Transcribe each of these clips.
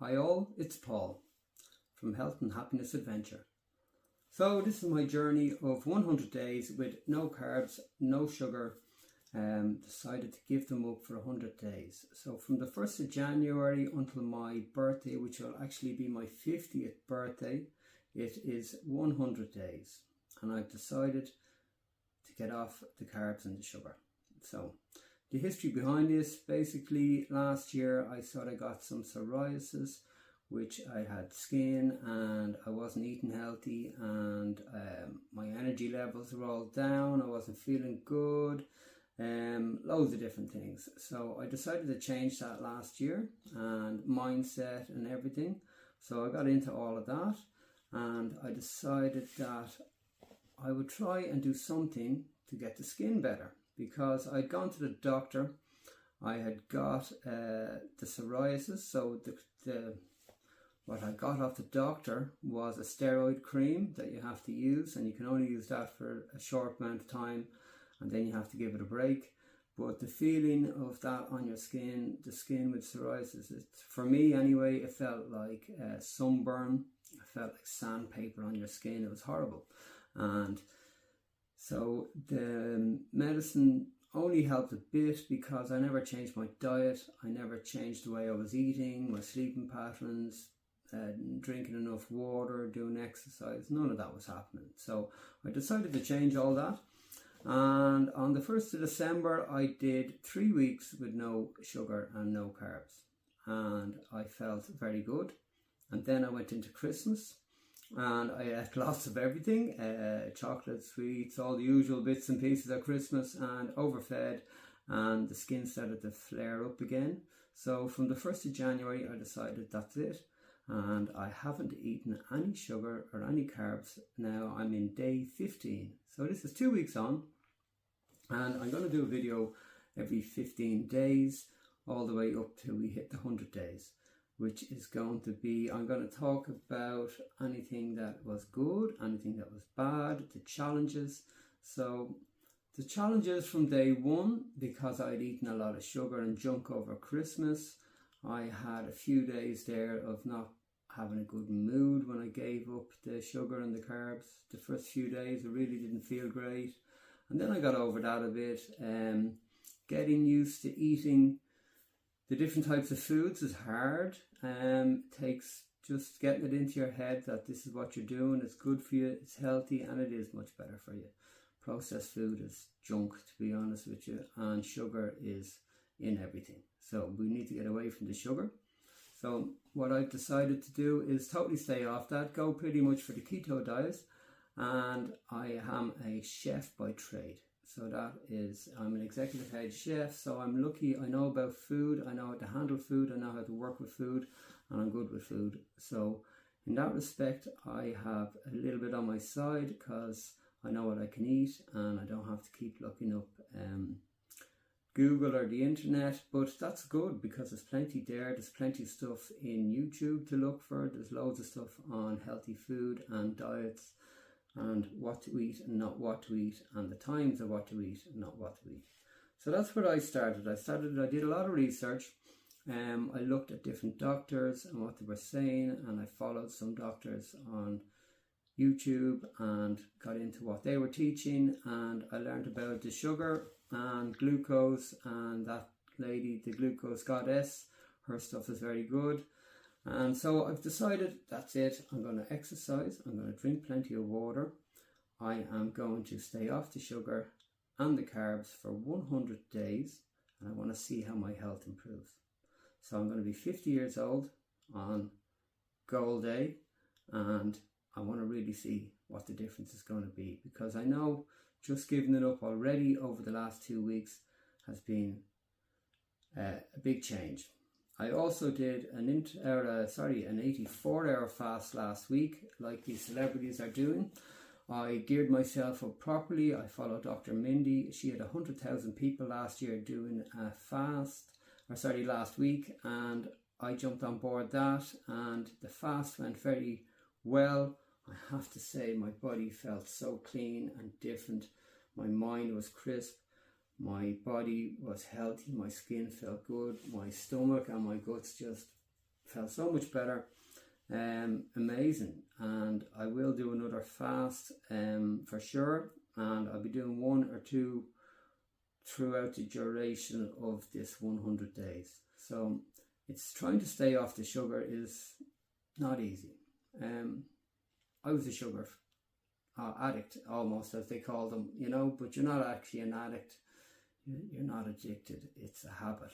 Hi all, it's Paul from Health and Happiness Adventure. So this is my journey of 100 days with no carbs, no sugar. Decided to give them up for 100 days. So from the 1st of January until my birthday, which will actually be my 50th birthday, it is 100 days. And I've decided to get off the carbs and the sugar. So the history behind this, basically last year I sort of got some psoriasis, which I had skin and I wasn't eating healthy, and my energy levels were all down. I wasn't feeling good, loads of different things. So I decided to change that last year, and mindset and everything. So I got into all of that, and I decided that I would try and do something to get the skin better, because I'd gone to the doctor. I had got the psoriasis, so what I got off the doctor was a steroid cream that you have to use, and you can only use that for a short amount of time, and then you have to give it a break. But the feeling of that on your skin, the skin with psoriasis, for me anyway, it felt like sunburn. It felt like sandpaper on your skin. It was horrible. And so the medicine only helped a bit, because I never changed my diet. I never changed the way I was eating, my sleeping patterns, drinking enough water, doing exercise. None of that was happening. So I decided to change all that. And on the 1st of December, I did 3 weeks with no sugar and no carbs. And I felt very good. And then I went into Christmas, and I ate lots of everything, chocolate, sweets, all the usual bits and pieces at Christmas, and overfed, and the skin started to flare up again. So from the 1st of January, I decided that's it. And I haven't eaten any sugar or any carbs. Now I'm in day 15. So this is 2 weeks on, and I'm going to do a video every 15 days, all the way up till we hit the 100 days, which is going to be, I'm going to talk about anything that was good, anything that was bad, the challenges. So the challenges from day one, because I'd eaten a lot of sugar and junk over Christmas, I had a few days there of not having a good mood when I gave up the sugar and the carbs. The first few days I really didn't feel great, and then I got over that a bit. Getting used to eating the different types of foods is hard. Takes just getting it into your head that this is what you're doing, it's good for you, it's healthy, and it is much better for you. Processed food is junk, to be honest with you, and sugar is in everything. So we need to get away from the sugar. So what I've decided to do is totally stay off that, go pretty much for the keto diet, and I am a chef by trade. So that is, I'm an executive head chef, so I'm lucky. I know about food, I know how to handle food, I know how to work with food, and I'm good with food. So in that respect, I have a little bit on my side, because I know what I can eat, and I don't have to keep looking up Google or the internet. But that's good, because there's plenty there. There's plenty of stuff in YouTube to look for. There's loads of stuff on healthy food and diets, and what to eat and not what to eat, and the times of what to eat and not what to eat. So that's where I started. I did a lot of research. I looked at different doctors and what they were saying, and I followed some doctors on YouTube and got into what they were teaching, and I learned about the sugar and glucose, and that lady, the glucose goddess, her stuff is very good. And so I've decided that's it. I'm going to exercise, I'm going to drink plenty of water, I am going to stay off the sugar and the carbs for 100 days, and I want to see how my health improves. So I'm going to be 50 years old on goal day, and I want to really see what the difference is going to be, because I know just giving it up already over the last 2 weeks has been a big change. I also did an 84-hour fast last week, like these celebrities are doing. I geared myself up properly. I followed Dr. Mindy. She had 100,000 people last year doing a last week, and I jumped on board that, and the fast went very well. I have to say, my body felt so clean and different. My mind was crisp. My body was healthy. My skin felt good. My stomach and my guts just felt so much better. Amazing. And I will do another fast for sure, and I'll be doing 1 or 2 throughout the duration of this 100 days. So it's trying to stay off the sugar is not easy. I was a sugar addict, almost, as they call them, you know, but you're not actually an addict. You're not addicted. It's a habit,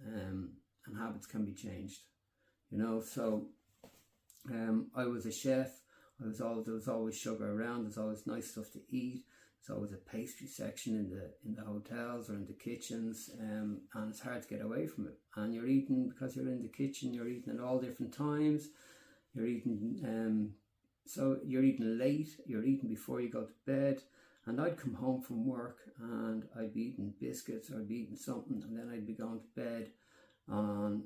and habits can be changed, you know. So I was a chef. There was always sugar around. There's always nice stuff to eat. There's always a pastry section in the hotels or in the kitchens, and it's hard to get away from it. And you're eating, because you're in the kitchen, you're eating at all different times. You're eating, so you're eating late. You're eating before you go to bed. And I'd come home from work and I'd be eating biscuits or I'd be eating something, and then I'd be going to bed on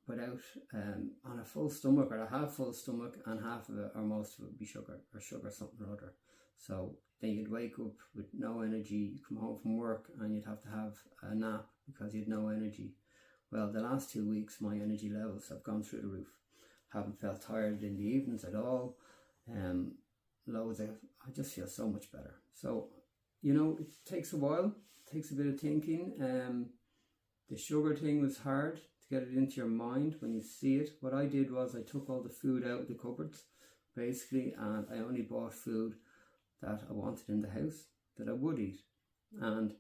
a full stomach, or a half full stomach, and half of it or most of it would be sugar something or other. So then you'd wake up with no energy. You come home from work and you'd have to have a nap because you had no energy. Well, the last 2 weeks my energy levels have gone through the roof. Haven't felt tired in the evenings at all. I just feel so much better. So, you know, it takes a while. It takes a bit of thinking. The sugar thing was hard to get it into your mind when you see it. What I did was I took all the food out of the cupboards, basically, and I only bought food that I wanted in the house, that I would eat. And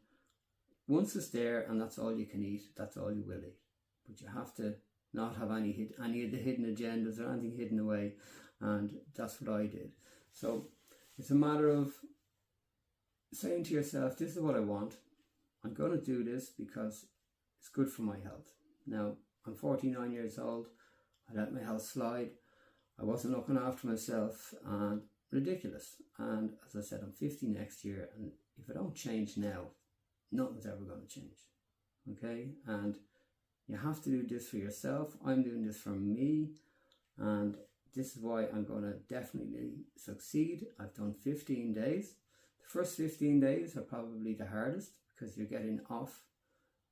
once it's there and that's all you can eat, that's all you will eat. But you have to not have any of the hidden agendas or anything hidden away, and that's what I did. So it's a matter of saying to yourself, this is what I want. I'm going to do this because it's good for my health. Now, I'm 49 years old. I let my health slide. I wasn't looking after myself, and ridiculous. And as I said, I'm 50 next year, and if I don't change now, nothing's ever going to change. Okay? And you have to do this for yourself. I'm doing this for me, and this is why I'm going to definitely succeed. I've done 15 days. The first 15 days are probably the hardest because you're getting off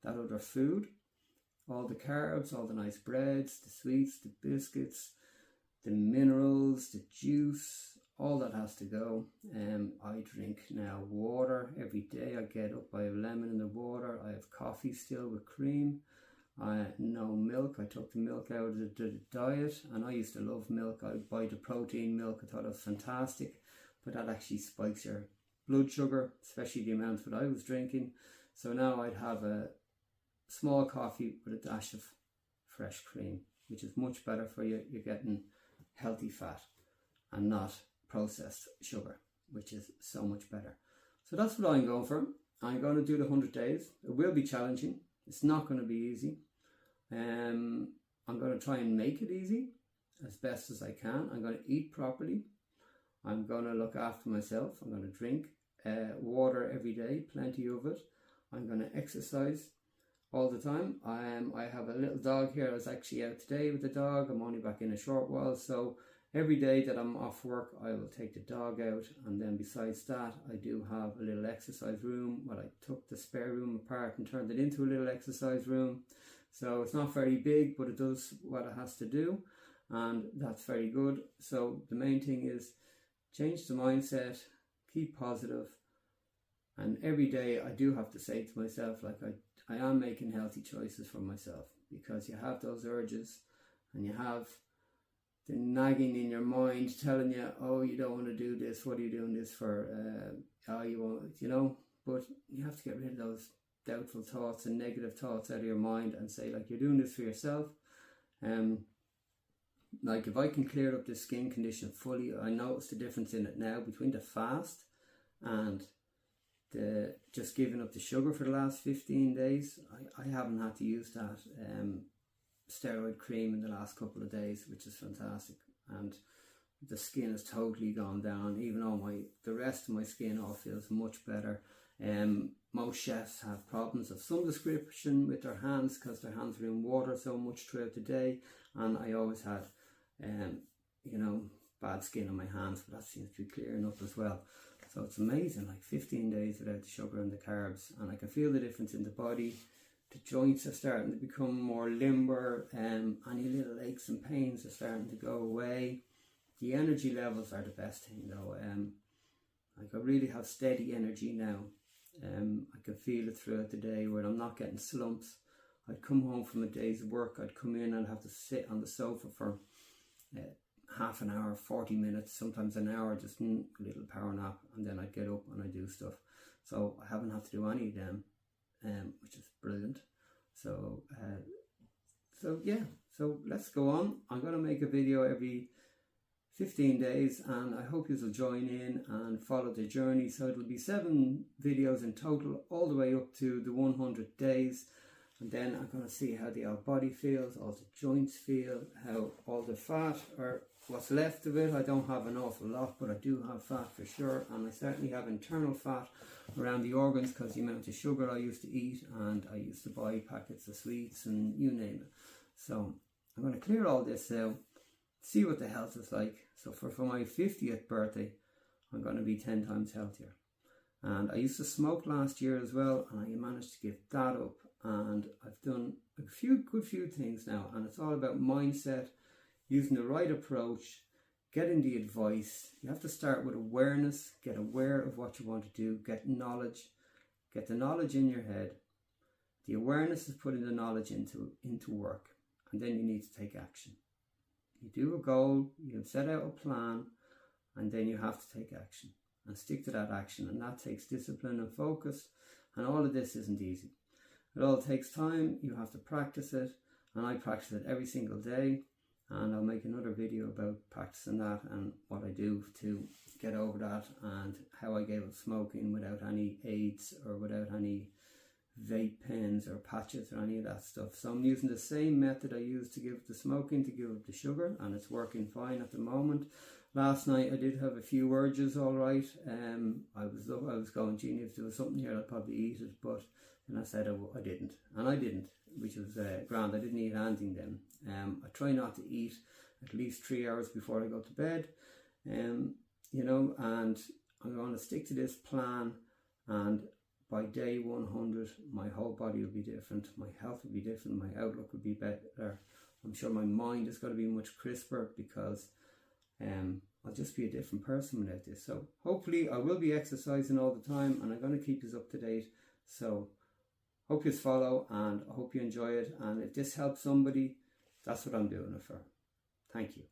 that other food, all the carbs, all the nice breads, the sweets, the biscuits, the minerals, the juice, all that has to go. I drink now water every day. I get up, I have lemon in the water. I have coffee still with cream. No milk. I took the milk out of the diet, and I used to love milk. I'd buy the protein milk. I thought it was fantastic, but that actually spikes your blood sugar, especially the amount that I was drinking. So now I'd have a small coffee with a dash of fresh cream, which is much better for you. You're getting healthy fat and not processed sugar, which is so much better. So that's what I'm going for. I'm going to do the 100 days. It will be challenging. It's not going to be easy. I'm going to try and make it easy as best as I can. I'm going to eat properly. I'm going to look after myself. I'm going to drink water every day, plenty of it. I'm going to exercise all the time. I have a little dog here. I was actually out today with the dog. I'm only back in a short while. So every day that I'm off work, I will take the dog out. And then besides that, I do have a little exercise room. Well, I took the spare room apart and turned it into a little exercise room. So it's not very big, but it does what it has to do. And that's very good. So the main thing is change the mindset, keep positive. And every day I do have to say to myself, like I am making healthy choices for myself, because you have those urges and you have the nagging in your mind telling you, oh, you don't want to do this. What are you doing this for? Oh, you won't, you know, but you have to get rid of those doubtful thoughts and negative thoughts out of your mind and say, like, you're doing this for yourself. Like if I can clear up the skin condition fully, I notice the difference in it now between the fast and the just giving up the sugar for the last 15 days. I haven't had to use that steroid cream in the last couple of days, which is fantastic, and the skin has totally gone down. Even all the rest of my skin all feels much better. Most chefs have problems of some description with their hands because their hands are in water so much throughout the day, and I always had you know, bad skin on my hands, but that seems to be clearing up as well. So it's amazing, like 15 days without the sugar and the carbs, and I can feel the difference in the body. the joints are starting to become more limber, any little aches and pains are starting to go away. The energy levels are the best thing though. Like I really have steady energy now. I can feel it throughout the day where I'm not getting slumps. I'd come home from a day's work, I'd come in and have to sit on the sofa for half an hour, 40 minutes, sometimes an hour, just a little power nap, and then I'd get up and I'd do stuff. So I haven't had to do any of them, which is brilliant. So yeah, so let's go on. I'm going to make a video every 15 days and I hope you'll join in and follow the journey. So it'll be 7 videos in total, all the way up to the 100 days. And then I'm going to see how the whole body feels, all the joints feel, how all the fat or what's left of it. I don't have an awful lot, but I do have fat for sure. And I certainly have internal fat around the organs because the amount of sugar I used to eat, and I used to buy packets of sweets and you name it. So I'm going to clear all this out, see what the health is like. So for my 50th birthday, I'm going to be 10 times healthier. And I used to smoke last year as well, and I managed to give that up. And I've done a good few things now, and it's all about mindset, using the right approach, getting the advice. You have to start with awareness, get aware of what you want to do, get knowledge, get the knowledge in your head. The awareness is putting the knowledge into work, and then you need to take action. You do a goal, you set out a plan, and then you have to take action and stick to that action, and that takes discipline and focus, and all of this isn't easy. It all takes time, you have to practice it, and I practice it every single day, and I'll make another video about practicing that and what I do to get over that, and how I gave up smoking without any aids or without any vape pens or patches or any of that stuff. So I'm using the same method I used to give up the smoking to give up the sugar, and it's working fine at the moment. Last night I did have a few urges, all right. I was going, gee, if there was something here I'd probably eat it, but then I said I didn't, and I didn't, which was grand. I didn't eat anything then. I try not to eat at least 3 hours before I go to bed, you know, and I'm going to stick to this plan, and by day 100 my whole body will be different, my health will be different, my outlook will be better. I'm sure my mind is going to be much crisper because I'll just be a different person without this. So hopefully I will be exercising all the time, and I'm going to keep this up to date. So hope you follow, and I hope you enjoy it, and if this helps somebody, that's what I'm doing it for. Thank you.